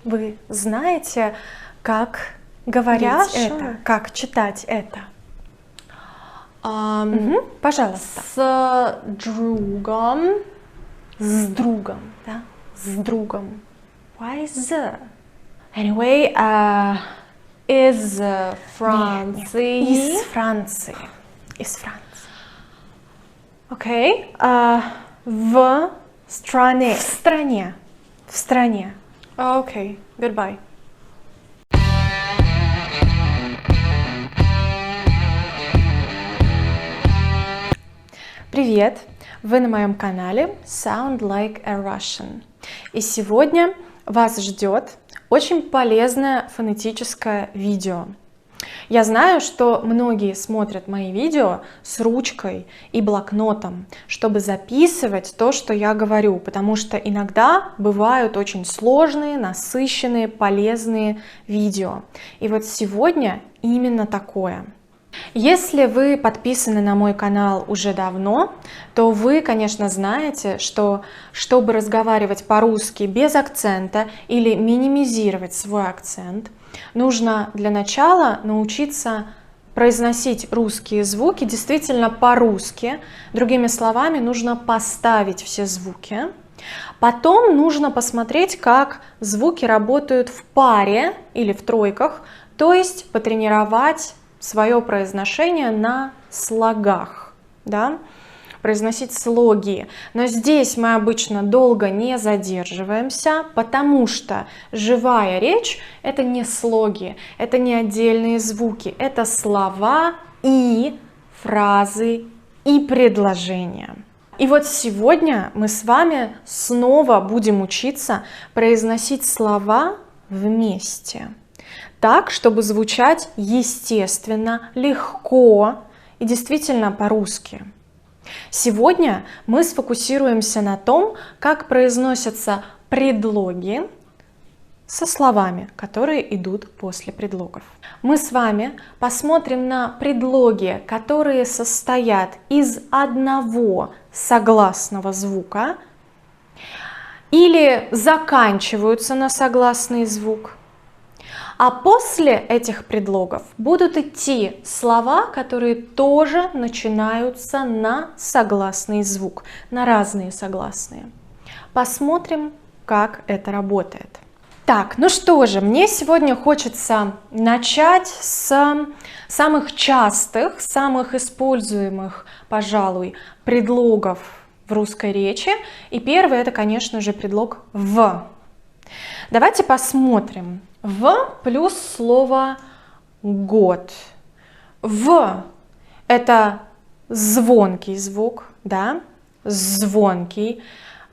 Вы знаете, как говорить это, как читать это? Пожалуйста. С другом. С другом, да? С другом. Why the? Anyway, Из Франции. Из Франции. Из Франции. Окей. В стране. В стране. В стране. Окей. Goodbye. Привет! Вы на моем канале Sound Like a Russian. И сегодня вас ждет очень полезное фонетическое видео. Я знаю, что многие смотрят мои видео с ручкой и блокнотом, чтобы записывать то, что я говорю, потому что иногда бывают очень сложные, насыщенные, полезные видео. И вот сегодня именно такое. Если вы подписаны на мой канал уже давно, то вы, конечно, знаете, что чтобы разговаривать по-русски без акцента или минимизировать свой акцент, нужно для начала научиться произносить русские звуки действительно по-русски. Другими словами, нужно поставить все звуки. Потом нужно посмотреть, как звуки работают в паре или в тройках, то есть потренировать свое произношение на слогах, да? Произносить слоги. Но здесь мы обычно долго не задерживаемся, потому что живая речь — это не слоги, это не отдельные звуки, это слова и фразы и предложения. И вот сегодня мы с вами снова будем учиться произносить слова вместе. Так, чтобы звучать естественно, легко и действительно по-русски. Сегодня мы сфокусируемся на том, как произносятся предлоги со словами, которые идут после предлогов. Мы с вами посмотрим на предлоги, которые состоят из одного согласного звука или заканчиваются на согласный звук. А после этих предлогов будут идти слова, которые тоже начинаются на согласный звук, на разные согласные. Посмотрим, как это работает. Так, ну что же, мне сегодня хочется начать с самых частых, самых используемых, пожалуй, предлогов в русской речи. И первый — это, конечно же, предлог «в». Давайте посмотрим. «В» плюс слово «год». «В» — это звонкий звук, да, звонкий.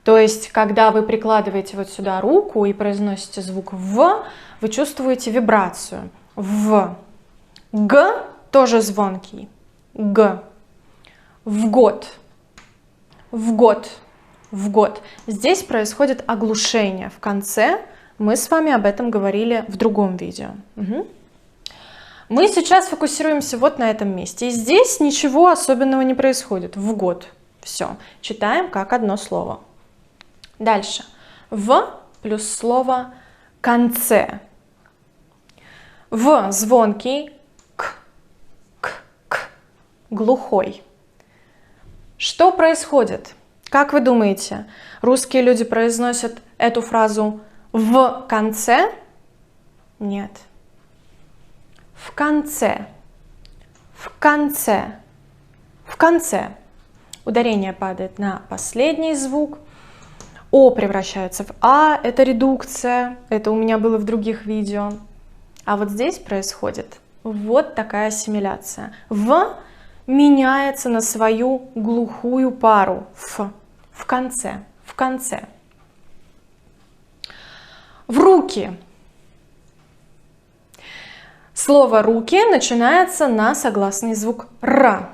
То есть, когда вы прикладываете вот сюда руку и произносите звук «в», вы чувствуете вибрацию. «В». «Г» тоже звонкий. «Г». «В год». «В год». «В год». Здесь происходит оглушение в конце. Мы с вами об этом говорили в другом видео. Мы сейчас фокусируемся вот на этом месте. И здесь ничего особенного не происходит. В год. Все. Читаем как одно слово. Дальше. В плюс слово конце. В звонкий, к, глухой. Что происходит? Как вы думаете, русские люди произносят эту фразу в конце? Нет. В конце. В конце. В конце. Ударение падает на последний звук. О превращается в А. Это редукция. Это у меня было в других видео. А вот здесь происходит вот такая ассимиляция. В меняется на свою глухую пару. Ф. В конце. В конце. В руки. Слово «руки» начинается на согласный звук «р».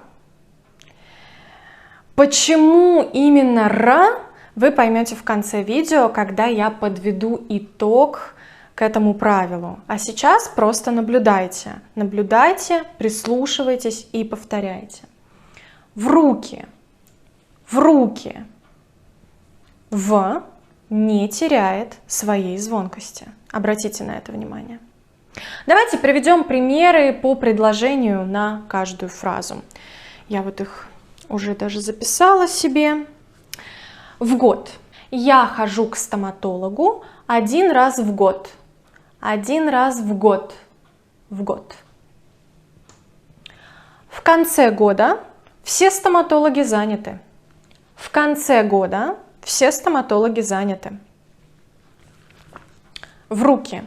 Почему именно «р», вы поймете в конце видео, когда я подведу итог к этому правилу. А сейчас просто наблюдайте. Наблюдайте, прислушивайтесь и повторяйте. В руки. В руки. В. не теряет своей звонкости. Обратите на это внимание. Давайте приведем примеры по предложению на каждую фразу. Я вот их уже даже записала себе. В год. Я хожу к стоматологу 1 раз в год. 1 раз в год. В год. В конце года все стоматологи заняты. В конце года все стоматологи заняты. В руки.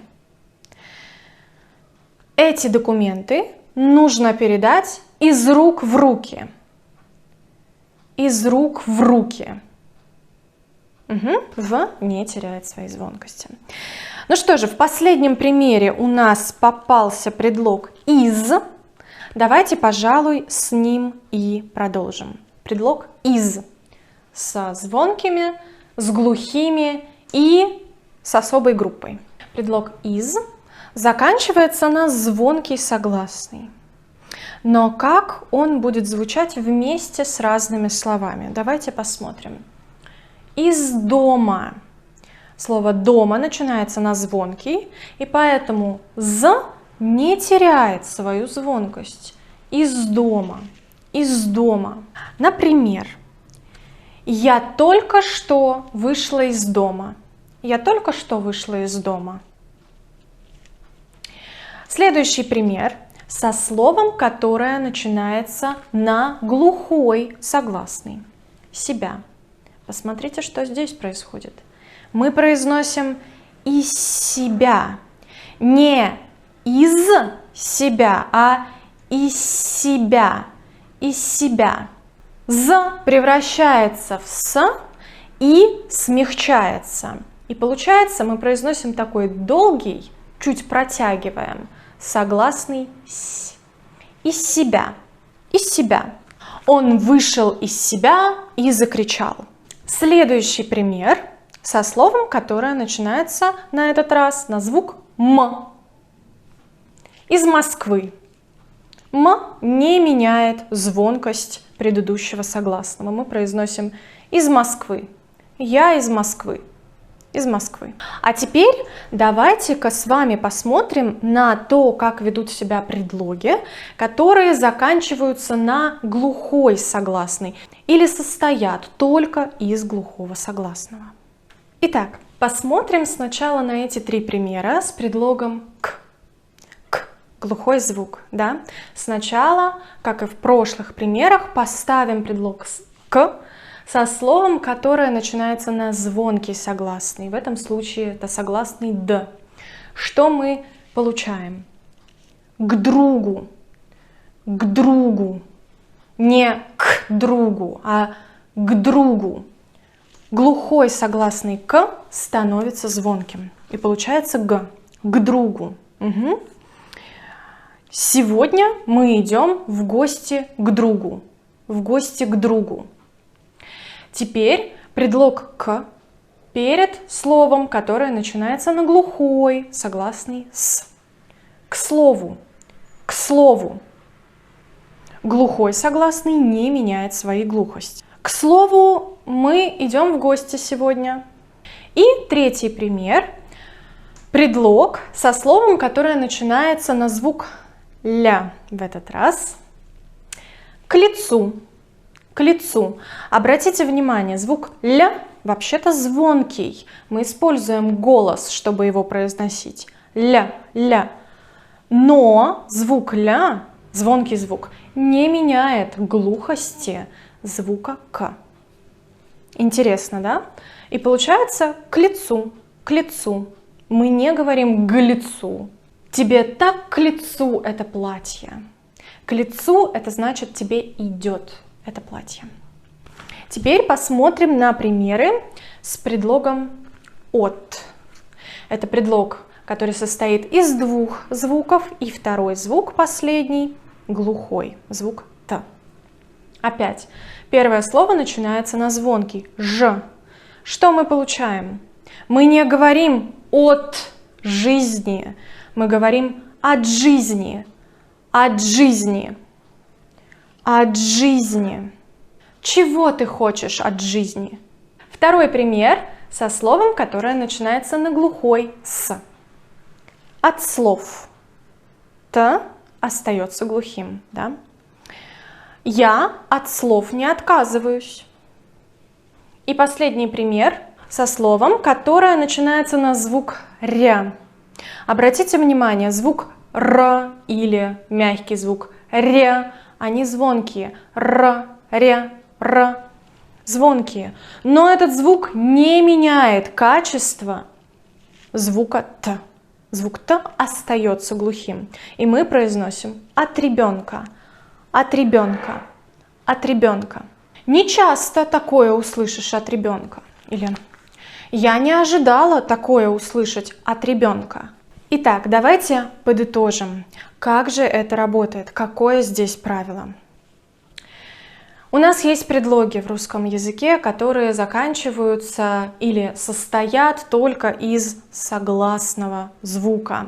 Эти документы нужно передать из рук в руки. Из рук в руки. В не теряет своей звонкости. Ну что же, в последнем примере у нас попался предлог из. Давайте, пожалуй, с ним и продолжим. Предлог из. Со звонкими, с глухими и с особой группой. Предлог из заканчивается на звонкий согласный. Но как он будет звучать вместе с разными словами? Давайте посмотрим. Из дома. Слово дома начинается на звонкий, и поэтому з не теряет свою звонкость. Из дома. Из дома. Например, я только что вышла из дома. Я только что вышла из дома. Следующий пример со словом, которое начинается на глухой согласный. Себя. Посмотрите, что здесь происходит. Мы произносим из себя. Не из себя, а из себя. Из себя. З превращается в с и смягчается. И получается, мы произносим такой долгий, чуть протягиваем, согласный с. Из себя. Из себя. Он вышел из себя и закричал. Следующий пример со словом, которое начинается на этот раз на звук м. Из Москвы. М не меняет звонкость предыдущего согласного. Мы произносим из Москвы. Я из Москвы. Из Москвы. А теперь давайте-ка с вами посмотрим на то, как ведут себя предлоги, которые заканчиваются на глухой согласный или состоят только из глухого согласного. Итак, посмотрим сначала на эти 3 примера с предлогом к. К. Глухой звук, да? Сначала, как и в прошлых примерах, поставим предлог к со словом, которое начинается на звонкий согласный. В этом случае это согласный д. Что мы получаем? К другу. К другу. Не к другу, а к другу. Глухой согласный к становится звонким. И получается г. К другу. Угу. Сегодня мы идем в гости к другу. В гости к другу. Теперь предлог к перед словом, которое начинается на глухой, согласный с. К слову. К слову. Глухой согласный не меняет своей глухости. К слову, мы идем в гости сегодня. И третий пример. Предлог со словом, которое начинается на звук ля в этот раз. К лицу. К лицу. Обратите внимание, звук ля вообще-то звонкий. Мы используем голос, чтобы его произносить. Ля, ля. Но звук ля, звонкий звук, не меняет глухости звука к. Интересно, да? И получается к лицу, к лицу. Мы не говорим к лицу. Тебе так к лицу это платье. К лицу это значит тебе идет это платье. Теперь посмотрим на примеры с предлогом от. Это предлог, который состоит из 2 звуков, и второй звук, последний, глухой, звук т. Опять, первое слово начинается на звонкий ж. Что мы получаем? Мы не говорим от жизни, мы говорим от жизни, от жизни. От жизни. Чего ты хочешь от жизни? Второй пример со словом, которое начинается на глухой «с». От слов «т» остается глухим, да? Я от слов не отказываюсь. И последний пример со словом, которое начинается на звук «ря». Обратите внимание, звук «р» или мягкий звук «ре», они звонкие. «Р», «ре», «р» звонкие. Но этот звук не меняет качество звука «т». Звук «т» остается глухим. И мы произносим «от ребенка», «от ребенка», «от ребенка». Не часто такое услышишь от ребенка. Или «я не ожидала такое услышать от ребенка». Итак, давайте подытожим, как же это работает, какое здесь правило. У нас есть предлоги в русском языке, которые заканчиваются или состоят только из согласного звука.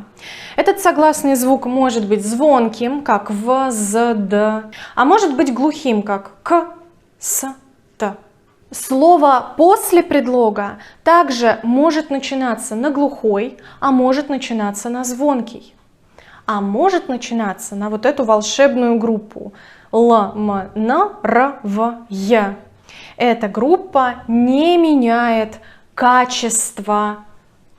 Этот согласный звук может быть звонким, как в, з, д, а может быть глухим, как к, с, т. Слово после предлога также может начинаться на глухой, а может начинаться на звонкий, а может начинаться на вот эту волшебную группу Л, М, Н, Р, В, Е. Эта группа не меняет качество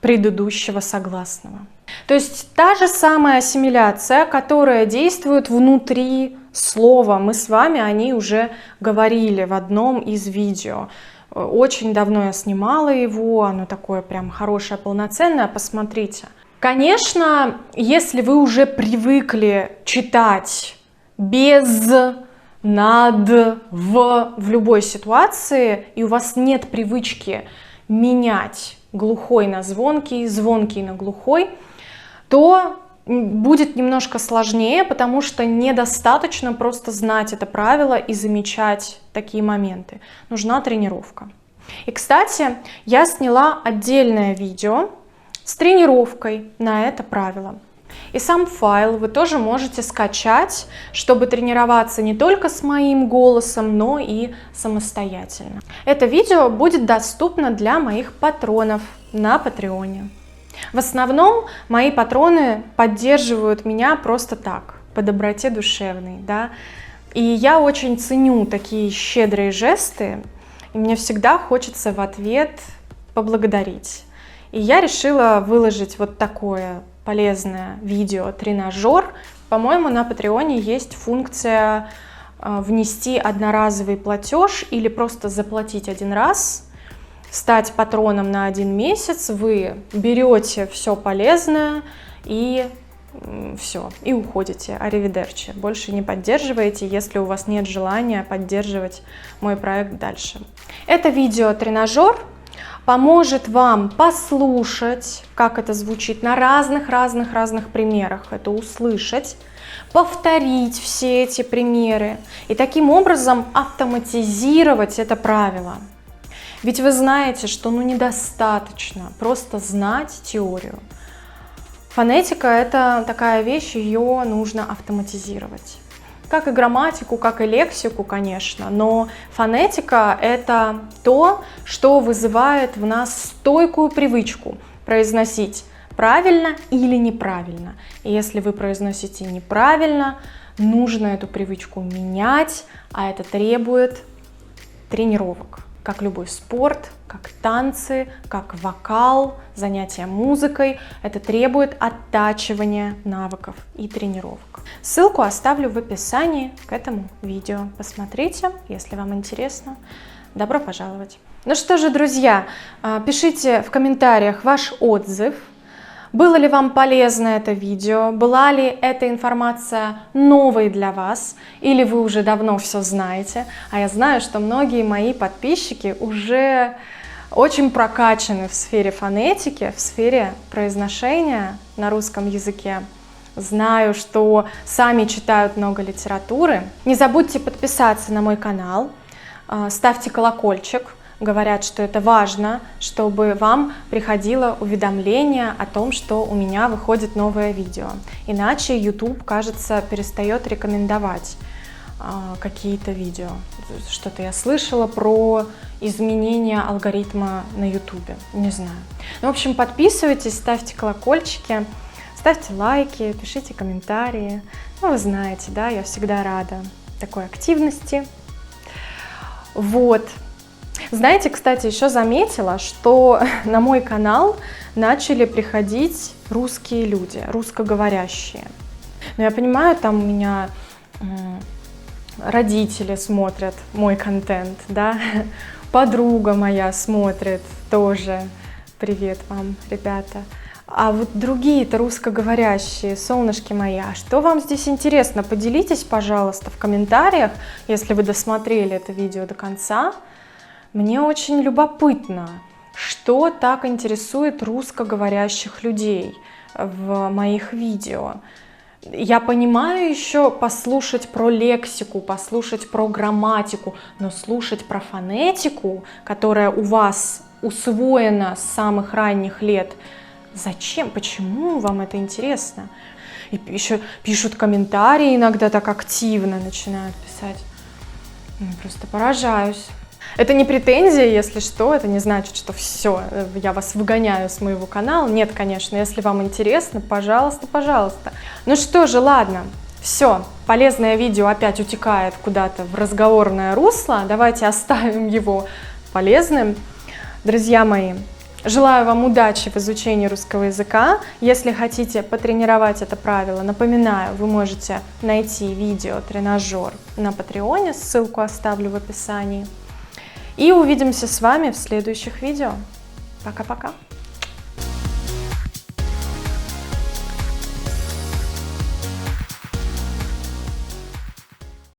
предыдущего согласного. То есть та же самая ассимиляция, которая действует внутри слова. Мы с вами о ней уже говорили в одном из видео. Очень давно я снимала его, оно такое прям хорошее, полноценное, посмотрите. Конечно, если вы уже привыкли читать без, над, в любой ситуации, и у вас нет привычки менять глухой на звонкий, звонкий на глухой, то будет немножко сложнее, потому что недостаточно просто знать это правило и замечать такие моменты. Нужна тренировка. И, кстати, я сняла отдельное видео с тренировкой на это правило. И сам файл вы тоже можете скачать, чтобы тренироваться не только с моим голосом, но и самостоятельно. Это видео будет доступно для моих патронов на Патреоне. В основном мои патроны поддерживают меня просто так, по доброте душевной, да. И я очень ценю такие щедрые жесты, и мне всегда хочется в ответ поблагодарить. И я решила выложить вот такое полезное видео-тренажер. По-моему, на Патреоне есть функция внести одноразовый платеж или просто заплатить один раз, стать патроном на 1 месяц. Вы берете все полезное и все, и уходите. Аривидерчи. Больше не поддерживаете, если у вас нет желания поддерживать мой проект дальше. Это видео-тренажер поможет вам послушать, как это звучит на разных примерах, это услышать, повторить все эти примеры и таким образом автоматизировать это правило. Ведь вы знаете, что недостаточно просто знать теорию. Фонетика – это такая вещь, ее нужно автоматизировать. Как и грамматику, как и лексику, конечно, но фонетика – это то, что вызывает в нас стойкую привычку произносить правильно или неправильно. И если вы произносите неправильно, нужно эту привычку менять, а это требует тренировок. Как любой спорт, как танцы, как вокал, занятия музыкой, это требует оттачивания навыков и тренировок. Ссылку оставлю в описании к этому видео. Посмотрите, если вам интересно. Добро пожаловать! Ну что же, друзья, пишите в комментариях ваш отзыв. Было ли вам полезно это видео? Была ли эта информация новой для вас? Или вы уже давно все знаете? А я знаю, что многие мои подписчики уже очень прокачаны в сфере фонетики, в сфере произношения на русском языке. Знаю, что сами читают много литературы. Не забудьте подписаться на мой канал, ставьте колокольчик. Говорят, что это важно, чтобы вам приходило уведомление о том, что у меня выходит новое видео. Иначе YouTube, кажется, перестает рекомендовать какие-то видео. Что-то я слышала про изменение алгоритма на YouTube, не знаю. Ну, в общем, подписывайтесь, ставьте колокольчики, ставьте лайки, пишите комментарии. Ну, вы знаете, да, я всегда рада такой активности. Вот. Знаете, кстати, еще заметила, что на мой канал начали приходить русские люди, русскоговорящие. Но я понимаю, там у меня родители смотрят мой контент, да, подруга моя смотрит тоже. Привет вам, ребята. А вот другие-то русскоговорящие, солнышки мои, а что вам здесь интересно? Поделитесь, пожалуйста, в комментариях, если вы досмотрели это видео до конца. Мне очень любопытно, что так интересует русскоговорящих людей в моих видео. Я понимаю еще послушать про лексику, послушать про грамматику, но слушать про фонетику, которая у вас усвоена с самых ранних лет, зачем? Почему вам это интересно? И еще пишут комментарии иногда так активно начинают писать. Просто поражаюсь. Это не претензия, если что, это не значит, что все, я вас выгоняю с моего канала. Нет, конечно, если вам интересно, пожалуйста, пожалуйста. Ну что же, ладно, все, полезное видео опять утекает куда-то в разговорное русло. Давайте оставим его полезным. Друзья мои, желаю вам удачи в изучении русского языка. Если хотите потренировать это правило, напоминаю, вы можете найти видео-тренажер на Патреоне, ссылку оставлю в описании. И увидимся с вами в следующих видео. Пока-пока!